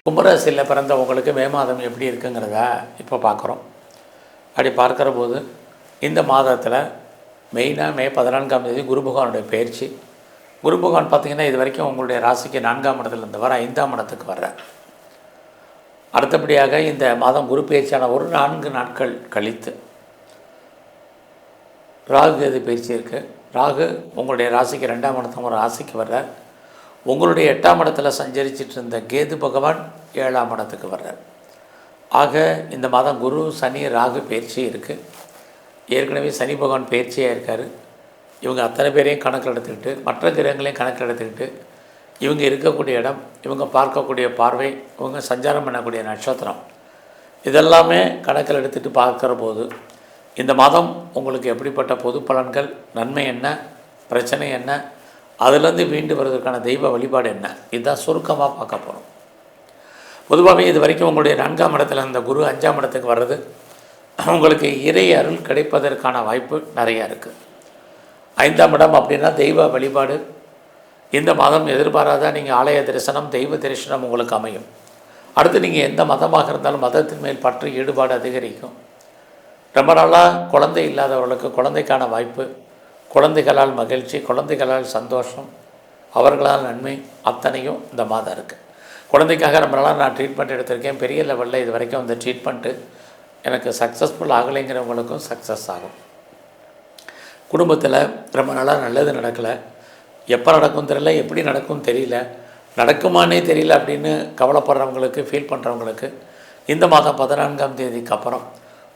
கும்பராசியில் பிறந்த உங்களுக்கு மே மாதம் எப்படி இருக்குங்கிறத இப்போ பார்க்குறோம். அப்படி பார்க்குற போது இந்த மாதத்தில் மெயினாக மே 14ஆம் தேதி குரு பகவானுடைய பயிற்சி. குரு பகவான் பார்த்திங்கன்னா இது வரைக்கும் உங்களுடைய ராசிக்கு 4ஆம் இடத்துல இருந்தவர் 5ஆம் இடத்துக்கு வர்றார். அடுத்தபடியாக இந்த மாதம் குரு பயிற்சியான ஒரு 4 நாட்கள் கழித்து ராகு கேது பயிற்சி இருக்குது. ராகு உங்களுடைய ராசிக்கு 2ஆம் இடத்துக்கு ஒரு ராசிக்கு வர்றார். உங்களுடைய 8ஆம் இடத்துல சஞ்சரிச்சிட்டு இருந்த கேது பகவான் 7ஆம் இடத்துக்கு வர்றார். ஆக இந்த மாதம் குரு சனி ராகு பயிற்சி இருக்குது. ஏற்கனவே சனி பகவான் பயிற்சியாக இருக்கார். இவங்க அத்தனை பேரையும் கணக்கில் எடுத்துக்கிட்டு மற்ற கிரகங்களையும் கணக்கில் எடுத்துக்கிட்டு இவங்க இருக்கக்கூடிய இடம், இவங்க பார்க்கக்கூடிய பார்வை, இவங்க சஞ்சாரம் பண்ணக்கூடிய நட்சத்திரம், இதெல்லாமே கணக்கில் எடுத்துகிட்டு பார்க்குற போது இந்த மாதம் உங்களுக்கு எப்படிப்பட்ட பொது பலன்கள், நன்மை என்ன, பிரச்சனை என்ன, அதிலேருந்து மீண்டு வருவதற்கான தெய்வ வழிபாடு என்ன, இதுதான் சுருக்கமாக பார்க்க போகிறோம். பொதுவாகவே இது வரைக்கும் உங்களுடைய 4ஆம் இடத்துல இருந்த குரு 5ஆம் இடத்துக்கு வர்றது உங்களுக்கு இறை அருள் கிடைப்பதற்கான வாய்ப்பு நிறையா இருக்குது. 5ஆம் இடம் அப்படின்னா தெய்வ வழிபாடு. இந்த மாதம் எதிர்பாராத நீங்கள் ஆலய தரிசனம், தெய்வ தரிசனம் உங்களுக்கு அமையும். அடுத்து நீங்கள் எந்த மதமாக இருந்தாலும் மதத்தின் மேல் பற்று ஈடுபாடு அதிகரிக்கும். ரொம்ப நாளாக குழந்தை இல்லாதவர்களுக்கு குழந்தைக்கான வாய்ப்பு, குழந்தைகளால் மகிழ்ச்சி, குழந்தைகளால் சந்தோஷம், அவர்களால் நன்மை, அத்தனையும் இந்த மாதம் இருக்குது. குழந்தைக்காக ரொம்ப நாளாக நான் ட்ரீட்மெண்ட் எடுத்திருக்கேன், பெரிய லெவலில் இது வரைக்கும் அந்த ட்ரீட்மெண்ட்டு எனக்கு சக்ஸஸ்ஃபுல் ஆகலைங்கிறவங்களுக்கும் சக்ஸஸ் ஆகும். குடும்பத்தில் ரொம்ப நாளாக நல்லது நடக்கலை, எப்போ நடக்கும் தெரியல, எப்படி நடக்கும் தெரியல, நடக்குமானே தெரியல அப்படின்னு கவலைப்படுறவங்களுக்கு, ஃபீல் பண்ணுறவங்களுக்கு இந்த மாதம் 14ஆம் தேதிக்கு அப்புறம்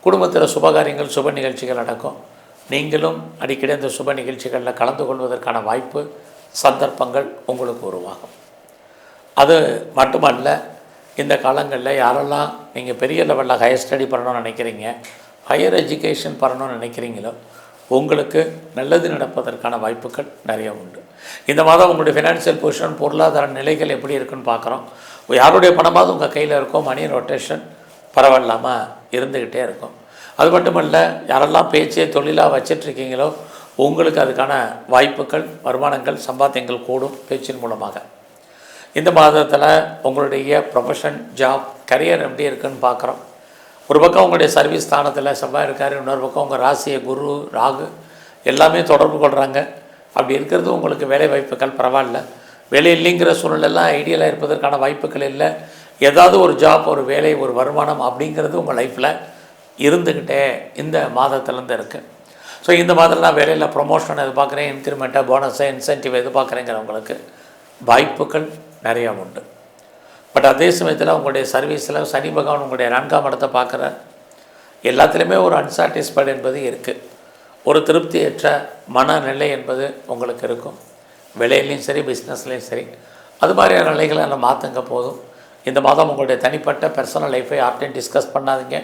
குடும்பத்தில் சுபகாரியங்கள், சுப நிகழ்ச்சிகள் நடக்கும். நீங்களும் அடிக்கடி அந்த சுப நிகழ்ச்சிகளில் கலந்து கொள்வதற்கான வாய்ப்பு, சந்தர்ப்பங்கள் உங்களுக்கு உருவாகும். அது மட்டுமல்ல, இந்த காலங்களில் யாரெல்லாம் நீங்கள் பெரிய லெவலில் ஹையர் ஸ்டடி பண்ணணும்னு நினைக்கிறீங்க, ஹையர் எஜுகேஷன் பண்ணணும்னு நினைக்கிறீங்களோ உங்களுக்கு நல்லது நடப்பதற்கான வாய்ப்புகள் நிறைய உண்டு. இந்த மாதம் உங்களுடைய ஃபினான்ஷியல் பொசிஷன், பொருளாதார நிலைகள் எப்படி இருக்குன்னு பார்க்குறோம். யாருடைய பணமாவது உங்கள் கையில் இருக்கும், மணி ரொட்டேஷன் பரவாயில்லாமல் இருந்துக்கிட்டே இருக்கும். அது மட்டுமல்ல, யாரெல்லாம் பேச்சை தொழிலாக வச்சிட்ருக்கீங்களோ உங்களுக்கு அதுக்கான வாய்ப்புகள், வருமானங்கள், சம்பாத்தியங்கள் கூடும் பேச்சின் மூலமாக. இந்த மாதத்தில் உங்களுடைய ப்ரொஃபஷன், ஜாப், கரியர் எப்படி இருக்குன்னு பார்க்குறோம். ஒரு பக்கம் உங்களுடைய சர்வீஸ் ஸ்தானத்தில் செவ்வாய் இருக்கார், இன்னொரு பக்கம் உங்கள் ராசியை குரு ராகு எல்லாமே தொடர்பு கொள்கிறாங்க. அப்படி இருக்கிறது உங்களுக்கு வேலை வாய்ப்புகள் பரவாயில்ல. வேலை இல்லைங்கிற சூழ்நிலைலாம் ஐடியலாக இருப்பதற்கான வாய்ப்புகள் இல்லை. ஏதாவது ஒரு ஜாப், ஒரு வேலை, ஒரு வருமானம் அப்படிங்கிறது உங்கள் லைஃப்பில் இருந்துக்கிட்டே இந்த மாதத்துலேருந்து இருக்குது. ஸோ இந்த மாதத்தில் நான் வேலையில் ப்ரொமோஷன் எதிர்பார்க்குறேன், இன்க்ரிமெண்ட்டாக, போனஸை, இன்சென்டிவ் எதிர்பார்க்குறேங்கிறவங்களுக்கு வாய்ப்புகள் நிறையா உண்டு. பட் அதே சமயத்தில் உங்களுடைய சர்வீஸில் சனி பகவான் உங்களுடைய 4ஆம் இடத்தை பார்க்குற எல்லாத்துலேயுமே ஒரு அன்சாட்டிஸ்ஃபைடு என்பது இருக்குது. ஒரு திருப்தியற்ற மனநிலை என்பது உங்களுக்கு இருக்கும். வேலையிலையும் சரி, பிஸ்னஸ்லேயும் சரி. அது மாதிரியான நிலைகளை நம்ம மாற்றுங்க போதும். இந்த மாதம் உங்களுடைய தனிப்பட்ட பர்சனல் லைஃபை யார்ட்டையும் டிஸ்கஸ் பண்ணாதீங்க.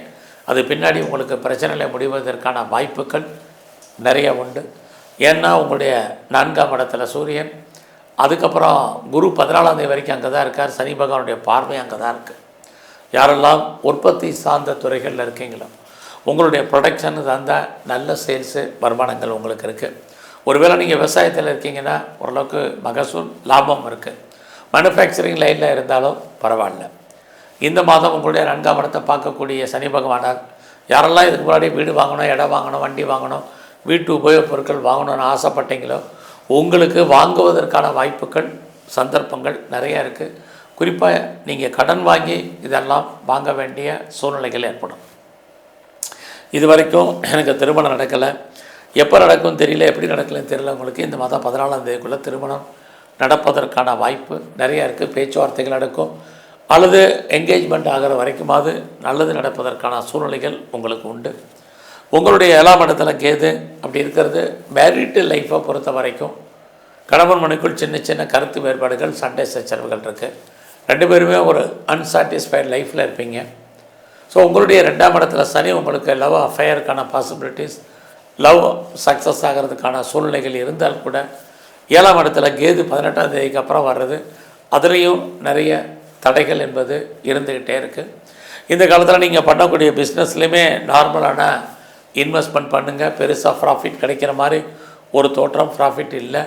அது பின்னாடி உங்களுக்கு பிரச்சனைகளை முடிவதற்கான வாய்ப்புகள் நிறைய உண்டு. ஏன்னா உங்களுடைய 4ஆம் இடத்துல சூரியன், அதுக்கப்புறம் குரு 14ஆம் தேதி வரைக்கும் அங்கே தான் இருக்கார். சனி பகவானுடைய பார்வை அங்கே தான் இருக்குது. யாரெல்லாம் உற்பத்தி சார்ந்த துறைகளில் இருக்கீங்களோ உங்களுடைய ப்ரொடக்ஷன் சார்ந்த நல்ல சேல்ஸு, வருமானங்கள் உங்களுக்கு இருக்குது. ஒருவேளை நீங்கள் விவசாயத்தில் இருக்கீங்கன்னா ஓரளவுக்கு மகசூல் லாபம் இருக்குது. மேனுஃபேக்சரிங் லைனில் இருந்தாலும் பரவாயில்ல. இந்த மாதம் உங்களுடைய 4ஆம் இடத்தை பார்க்கக்கூடிய சனி பகவானால் யாரெல்லாம் இதுக்கு முன்னாடி வீடு வாங்கணும், இடம் வாங்கணும், வண்டி வாங்கணும், வீட்டு உபயோகப் பொருட்கள் வாங்கணும்னு ஆசைப்பட்டீங்களோ உங்களுக்கு வாங்குவதற்கான வாய்ப்புகள், சந்தர்ப்பங்கள் நிறையா இருக்குது. குறிப்பாக நீங்கள் கடன் வாங்கி இதெல்லாம் வாங்க வேண்டிய சூழ்நிலைகள் ஏற்படும். இது வரைக்கும் எனக்கு திருமணம் நடக்கலை, எப்போ நடக்கும் தெரியல, எப்படி நடக்கலைன்னு தெரியல, உங்களுக்கு இந்த மாதம் 14ஆம் தேதிக்குள்ளே திருமணம் நடப்பதற்கான வாய்ப்பு நிறையா இருக்குது. பேச்சுவார்த்தைகள் நடக்கும், அல்லது என்கேஜ்மெண்ட் ஆகிற வரைக்குமாவது நல்லது நடப்பதற்கான சூழ்நிலைகள் உங்களுக்கு உண்டு. உங்களுடைய 7ஆம் இடத்துல கேது அப்படி இருக்கிறது மேரிட்டு லைஃப்பை பொறுத்த வரைக்கும் கணவன் மனைக்குள் சின்ன சின்ன கருத்து வேறுபாடுகள், சண்டை சச்சரவுகள் இருக்குது. 2 பேருமே ஒரு அன்சாட்டிஸ்ஃபைடு லைஃப்பில் இருப்பீங்க. ஸோ உங்களுடைய 2ஆம் இடத்துல சனி உங்களுக்கு லவ் அஃபேருக்கான பாசிபிலிட்டிஸ், லவ் சக்ஸஸ் ஆகிறதுக்கான சூழ்நிலைகள் இருந்தால் கூட 7ஆம் இடத்துல கேது 18ஆம் தேதிக்கு அப்புறம் வர்றது அதுலேயும் நிறைய தடைகள் என்பது இருந்துக்கிட்டே இருக்குது. இந்த காலத்தில் நீங்கள் பண்ணக்கூடிய பிஸ்னஸ்லேயுமே நார்மலான இன்வெஸ்ட்மெண்ட் பண்ணுங்கள், பெருசாக ப்ராஃபிட் கிடைக்கிற மாதிரி ஒரு தோற்றம், ப்ராஃபிட் இல்லை.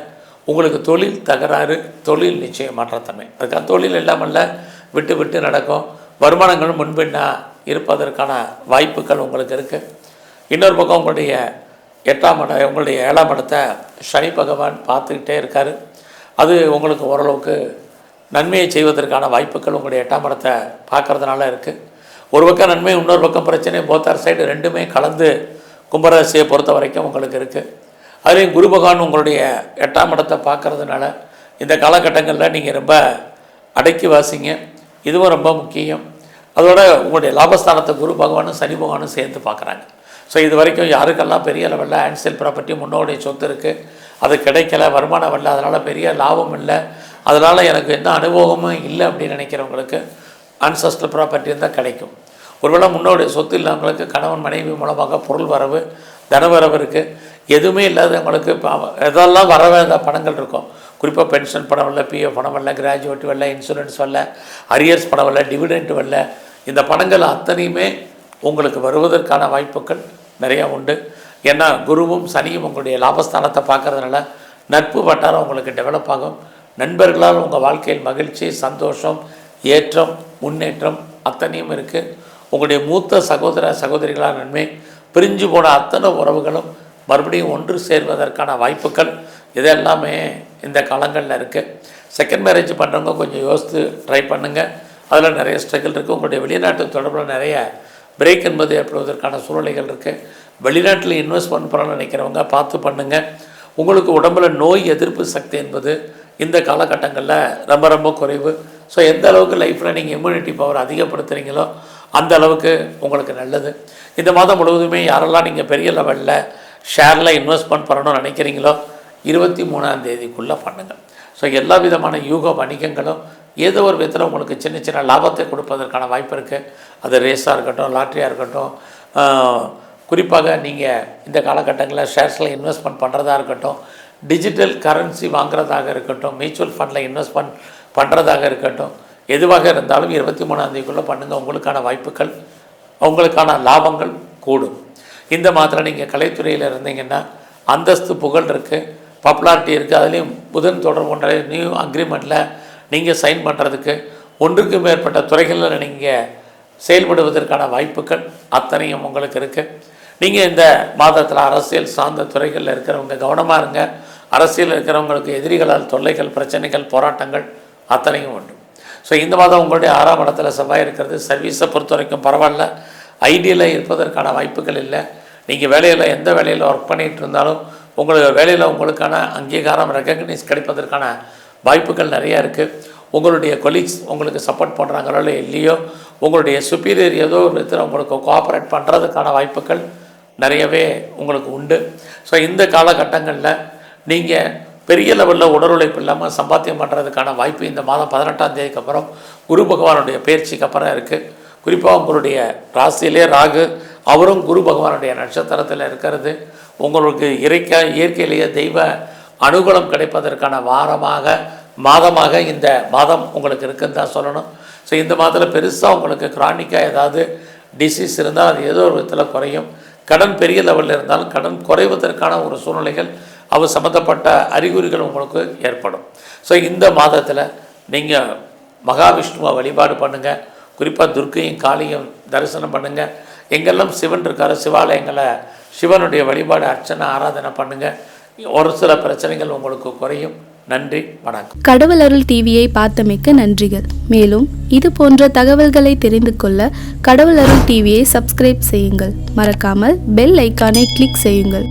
உங்களுக்கு தொழில் தகராறு, தொழில் நிச்சயம் மாற்றத்தன்மை. அதுக்காக தொழில் இல்லாமல் விட்டு விட்டு நடக்கும். வருமானங்கள் முன்பின்னா இருப்பதற்கான வாய்ப்புகள் உங்களுக்கு இருக்குது. இன்னொரு பக்கம் உங்களுடைய 8ஆம் இடம், உங்களுடைய 7ஆம் இடத்தை சனி பகவான் பார்த்துக்கிட்டே இருக்கார். அது உங்களுக்கு ஓரளவுக்கு நன்மையை செய்வதற்கான வாய்ப்புகள் உங்களுடைய 8ஆம் இடத்தை பார்க்கறதுனால இருக்குது. ஒரு பக்கம் நன்மை, இன்னொரு பக்கம் பிரச்சனை, போத்தார் சைடு ரெண்டுமே கலந்து கும்பராசியை பொறுத்த வரைக்கும் உங்களுக்கு இருக்குது. அதுலேயும் குரு பகவான் உங்களுடைய 8ஆம் இடத்தை பார்க்கறதுனால இந்த காலகட்டங்களில் நீங்கள் ரொம்ப அடக்கி வாசிங்க. இதுவும் ரொம்ப முக்கியம். அதோட உங்களுடைய லாபஸ்தானத்தை குரு பகவானும் சனி பகவானும் சேர்ந்து பார்க்குறாங்க. ஸோ இது வரைக்கும் யாருக்கெல்லாம் பெரிய லெவலில் ஆன்சல் ப்ராப்பர்ட்டி முன்னோடைய சொத்து இருக்குது, அது கிடைக்கல, வருமானம் வரல, அதனால் பெரிய லாபம் இல்லை, அதனால் எனக்கு எந்த அனுபவமும் இல்லை அப்படின்னு நினைக்கிறவங்களுக்கு ஆன்சஸ்டல் ப்ராப்பர்ட்டி இருந்தால் கிடைக்கும். ஒருவேளை முன்னோடைய சொத்து இல்லாதவங்களுக்கு கணவன் மனைவி மூலமாக பொருள் வரவு, தனவரவு இருக்குது. எதுவுமே இல்லாதவங்களுக்கு எதெல்லாம் வர வேண்டிய பணங்கள் இருக்கும். குறிப்பாக பென்ஷன் பணம் வரல, பிஎஃப் பணம் வரல, கிராஜுவேட் வரல, இன்சூரன்ஸ் வரல, அரியர்ஸ் பணம் வரல, டிவிடெண்ட் வரல, இந்த பணங்கள் அத்தனையுமே உங்களுக்கு வருவதற்கான வாய்ப்புகள் நிறையா உண்டு. ஏன்னா குருவும் சனியும் உங்களுடைய லாபஸ்தானத்தை பார்க்கறதுனால நட்பு வட்டாரம் உங்களுக்கு டெவலப் ஆகும். நண்பர்களால் உங்கள் வாழ்க்கையில் மகிழ்ச்சி, சந்தோஷம், ஏற்றம், முன்னேற்றம் அத்தனையும் இருக்குது. உங்களுடைய மூத்த சகோதர சகோதரிகளால் நன்மை, பிரிஞ்சு போன அத்தனை உறவுகளும் மறுபடியும் ஒன்று சேர்வதற்கான வாய்ப்புகள் இதெல்லாமே இந்த காலங்களில் இருக்குது. செகண்ட் மேரேஜ் பண்ணுறவங்க கொஞ்சம் யோசித்து ட்ரை பண்ணுங்கள். அதில் நிறைய ஸ்ட்ரகிள் இருக்குது. உங்களுடைய வெளிநாட்டு தொடர்பில் நிறைய பிரேக் என்பது ஏற்படுவதற்கான சூழ்நிலைகள் இருக்குது. வெளிநாட்டில் இன்வெஸ்ட்மெண்ட் பண்ணணும்னு நினைக்கிறவங்க பார்த்து பண்ணுங்கள். உங்களுக்கு உடம்பில் நோய் எதிர்ப்பு சக்தி என்பது இந்த காலகட்டங்களில் ரொம்ப ரொம்ப குறைவு. ஸோ எந்த அளவுக்கு லைஃப்பில் நீங்கள் இம்யூனிட்டி பவர் அதிகப்படுத்துகிறீங்களோ அந்த அளவுக்கு உங்களுக்கு நல்லது. இந்த மாதம் முழுவதுமே யாரெல்லாம் நீங்கள் பெரிய லெவலில் ஷேரில் இன்வெஸ்ட்மெண்ட் பண்ணணும்னு நினைக்கிறீங்களோ 23ஆம் தேதிக்குள்ளே பண்ணுங்கள். ஸோ எல்லா விதமான யூக வணிகங்களும் ஏதோ ஒரு விதத்தில் உங்களுக்கு சின்ன சின்ன லாபத்தை கொடுப்பதற்கான வாய்ப்பு இருக்குது. அது ரேஸாக இருக்கட்டும், லாட்ரியாக இருக்கட்டும், குறிப்பாக நீங்கள் இந்த காலகட்டங்களில் ஷேர்ஸில் இன்வெஸ்ட்மெண்ட் பண்ணுறதா இருக்கட்டும், டிஜிட்டல் கரன்சி வாங்குறதாக இருக்கட்டும், மியூச்சுவல் ஃபண்டில் இன்வெஸ்ட்மெண்ட் பண்ணுறதாக இருக்கட்டும், எதுவாக இருந்தாலும் 23ஆம் தேதிக்குள்ளே பண்ணுங்கள். உங்களுக்கான வாய்ப்புகள், உங்களுக்கான லாபங்கள் கூடும். இந்த மாத்திரம் நீங்கள் கலைத்துறையில் இருந்தீங்கன்னா அந்தஸ்து, புகழ் இருக்குது, பாப்புலாரிட்டி இருக்குது. அதுலேயும் புதன் தொடர்புடைய நியூ அக்ரிமெண்ட்டில் நீங்கள் சைன் பண்ணுறதுக்கு, ஒன்றுக்கு மேற்பட்ட துறைகளில் நீங்கள் செயல்படுவதற்கான வாய்ப்புகள் அத்தனையும் உங்களுக்கு இருக்குது. நீங்கள் இந்த மாதத்தில் அரசியல் சார்ந்த துறைகளில் இருக்கிறவங்க கவனமாக இருங்க. அரசியல் இருக்கிறவங்களுக்கு எதிரிகளால் தொல்லைகள், பிரச்சனைகள், போராட்டங்கள் அத்தனையும் உண்டு. ஸோ இந்த மாதம் உங்களுடைய 6ஆம் இடத்துல செவ்வாய் இருக்கிறது. சர்வீஸை பொறுத்த வரைக்கும் பரவாயில்ல, ஐடியில் இருப்பதற்கான வாய்ப்புகள் இல்லை. நீங்கள் வேலையில் எந்த வேலையில் ஒர்க் பண்ணிகிட்டு இருந்தாலும் உங்களுக்கு வேலையில் உங்களுக்கான அங்கீகாரம், ரெக்கக்னைஸ் கிடைப்பதற்கான வாய்ப்புகள் நிறையா இருக்குது. உங்களுடைய கொலீக்ஸ் உங்களுக்கு சப்போர்ட் பண்ணுறாங்களோ இல்லையோ, உங்களுடைய சுப்பீரியர் ஏதோ ஒரு விதத்தில் உங்களுக்கு கோஆப்ரேட் பண்ணுறதுக்கான வாய்ப்புகள் நிறையவே உங்களுக்கு உண்டு. ஸோ இந்த காலகட்டங்களில் நீங்கள் பெரிய லெவலில் உடல் உழைப்பு இல்லாமல் சம்பாத்தியம் பண்ணுறதுக்கான வாய்ப்பு இந்த மாதம் 18ஆம் தேதிக்கு அப்புறம் குரு பகவானுடைய பயிற்சிக்கு அப்புறம் இருக்குது. குறிப்பாக உங்களுடைய ராசியிலே ராகு, அவரும் குரு பகவானுடைய நட்சத்திரத்தில் இருக்கிறது உங்களுக்கு இயற்கையிலேயே தெய்வ அனுகூலம் கிடைப்பதற்கான மாதமாக இந்த மாதம் உங்களுக்கு இருக்குன்னு தான் சொல்லணும். ஸோ இந்த மாதத்தில் பெருசாக உங்களுக்கு கிரானிக்காக ஏதாவது டிசீஸ் இருந்தால் அது ஏதோ ஒரு விதத்தில் குறையும். கடன் பெரிய லெவலில் இருந்தாலும் கடன் குறைவதற்கான ஒரு சூழ்நிலைகள், அது சம்மந்தப்பட்ட அறிகுறிகள் உங்களுக்கு ஏற்படும். ஸோ இந்த மாதத்தில் நீங்கள் மகாவிஷ்ணுவை வழிபாடு பண்ணுங்கள். குறிப்பாக துர்க்கையும் காளியும் தரிசனம் பண்ணுங்கள். எங்கெல்லாம் சிவன் இருக்காரோ சிவாலயங்களை சிவனுடைய வழிபாடு, அர்ச்சனை, ஆராதனை பண்ணுங்கள். ஒரு சில பிரச்சனைகள் உங்களுக்கு குறையும். நன்றி, வணக்கம். கடவுள் அருள் டிவியை பார்த்தமைக்கு நன்றிகள். மேலும் இது போன்ற தகவல்களை தெரிந்து கொள்ள கடவுள் அருள் டிவியை சப்ஸ்கிரைப் செய்யுங்கள். மறக்காமல் பெல் ஐக்கானை கிளிக் செய்யுங்கள்.